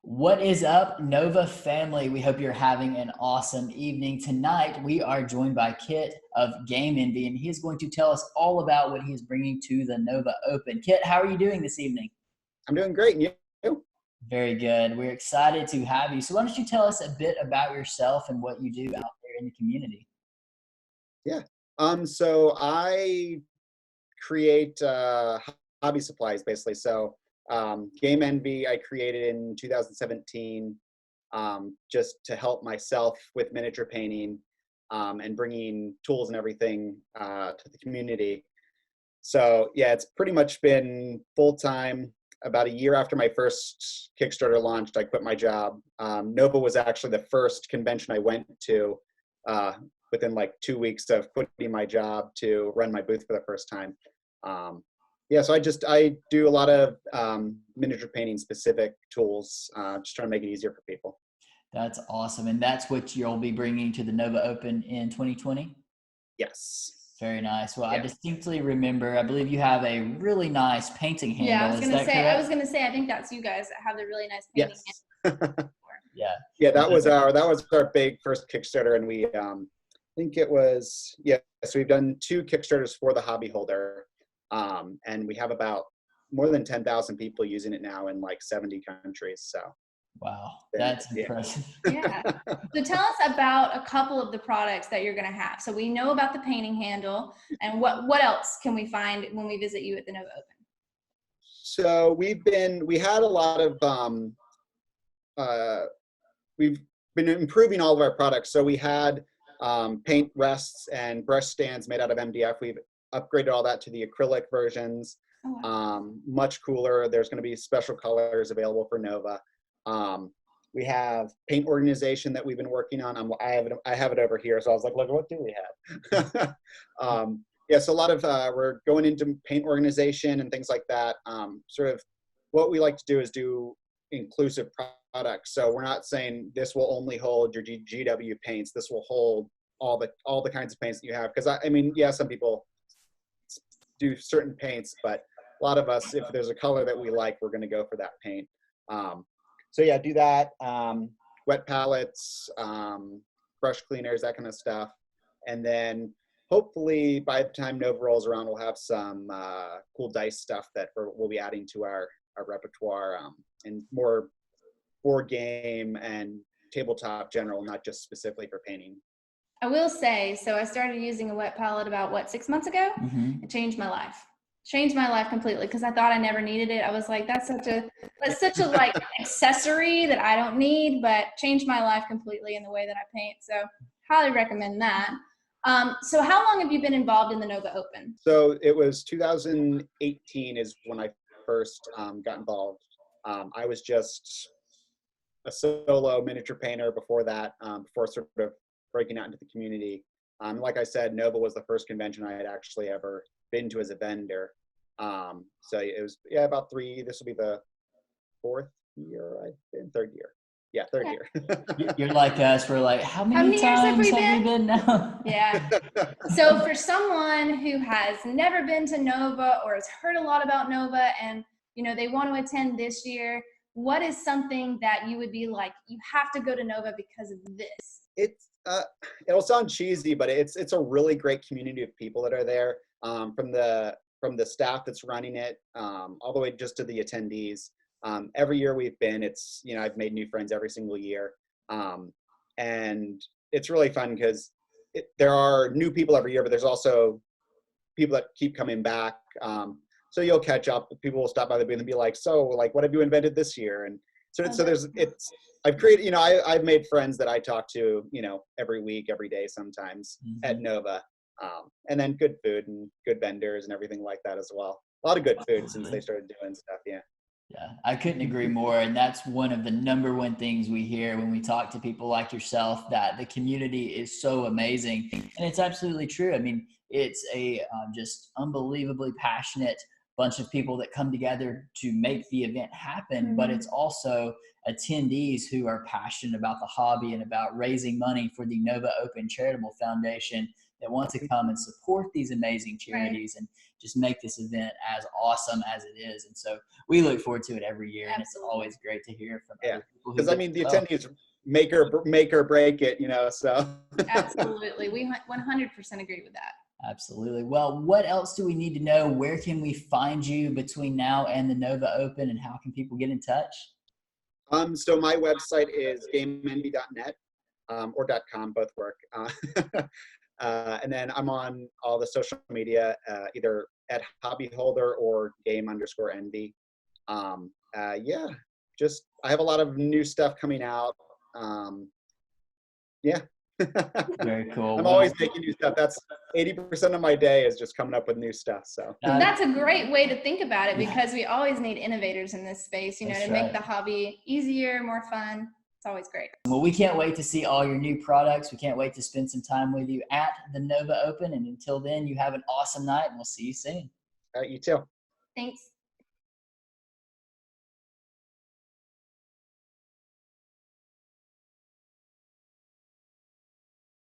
What is up, Nova family? We hope you're having an awesome evening. Tonight, we are joined by Kit of Game Envy, and he is going to tell us all about what he is bringing to the Nova Open. Kit, how are you doing this evening? I'm doing great. And you? Very good. We're excited to have you. So why don't you tell us a bit about yourself and what you do out there in the community? Yeah. So I create hobby supplies basically. So Game Envy I created in 2017 just to help myself with miniature painting and bringing tools and everything to the community. So yeah, it's pretty much been full time. About a year after my first Kickstarter launched, I quit my job. Nova was actually the first convention I went to uh, within like 2 weeks of quitting my job to run my booth for the first time. Yeah, so I do a lot of miniature painting specific tools, just trying to make it easier for people. That's awesome. And that's what you'll be bringing to the Nova Open in 2020? Yes. Very nice. Well, I Yeah. distinctly remember, I believe you have a really nice painting Yeah, handle. Is that correct? I was gonna say, I think that's you guys that have the really nice painting. Yes. Yeah. Yeah, that was our big first Kickstarter, and we think it was So we've done 2 Kickstarters for the hobby holder, and we have about more than 10,000 people using it now in like 70 countries. So Wow, that's yeah. impressive. Yeah. So tell us about a couple of the products that you're gonna have. So we know about the painting handle, and what else can we find when we visit you at the Nova Open? So we had a lot of we've been improving all of our products. So we had paint rests and brush stands made out of MDF. We've upgraded all that to the acrylic versions. Oh, wow. Much cooler. There's going to be special colors available for Nova. We have paint organization that we've been working on. I have it over here. So I was like, look, what do we have? Yeah, so a lot of we're going into paint organization and things like that. Sort of what we like to do is do inclusive products. So we're not saying this will only hold your GW paints. This will hold all the kinds of paints that you have. Because I mean, yeah, some people do certain paints, but a lot of us, if there's a color that we like, we're going to go for that paint. So yeah, do that. Wet palettes, brush cleaners, that kind of stuff. And then hopefully by the time Nova rolls around, we'll have some cool dice stuff that we'll be adding to our repertoire, and more board game and tabletop general, not just specifically for painting. I will say, so I started using a wet palette about 6 months ago. Mm-hmm. It changed my life. Changed my life completely because I thought I never needed it. I was like, that's such a like accessory that I don't need, but changed my life completely in the way that I paint. So highly recommend that. So how long have you been involved in the Nova Open? So it was 2018 is when I first got involved. I was just a solo miniature painter before that, before sort of breaking out into the community. Like I said, Nova was the first convention I had actually ever been to as a vendor. So it was, yeah, about 3, this will be the 4th year I've been, 3rd year. Yeah, 3rd year. You're like us. We're like, how many years times have we been now? Yeah. So for someone who has never been to Nova or has heard a lot about Nova and, you know, they want to attend this year, what is something that you would be like, you have to go to Nova because of this? It'll sound cheesy, but it's a really great community of people that are there, from the staff that's running it, all the way just to the attendees. Every year we've been, I've made new friends every single year. And it's really fun because there are new people every year, but there's also people that keep coming back. So you'll catch up. People will stop by the booth and be like, so like, what have you invented this year? And so I've created, I've made friends that I talk to, every week, every day, sometimes at Nova. And then good food and good vendors and everything like that as well. A lot of good food since they started doing stuff. Yeah. Yeah, I couldn't agree more. And that's one of the #1 things we hear when we talk to people like yourself, that the community is so amazing. And it's absolutely true. I mean, it's a just unbelievably passionate bunch of people that come together to make the event happen, but it's also attendees who are passionate about the hobby and about raising money for the Nova Open Charitable Foundation that want to come and support these amazing charities and just make this event as awesome as it is. And so we look forward to it every year. And it's always great to hear from other people. Because I mean, the attendees make or break it, so. Absolutely. We 100% agree with that. Absolutely. Well, what else do we need to know? Where can we find you between now and the Nova Open, and how can people get in touch? So my website is GameEnvy.net or .com, both work. And then I'm on all the social media, either at hobbyholder or game_envy. Yeah, just I have a lot of new stuff coming out. Yeah. Very cool. I'm always making new stuff. That's 80% of my day is just coming up with new stuff. So that's a great way to think about it, because we always need innovators in this space, to That's make the hobby easier, more fun. It's always great. Well, we can't wait to see all your new products. We can't wait to spend some time with you at the Nova Open. And until then, you have an awesome night, and we'll see you soon. you too. Thanks.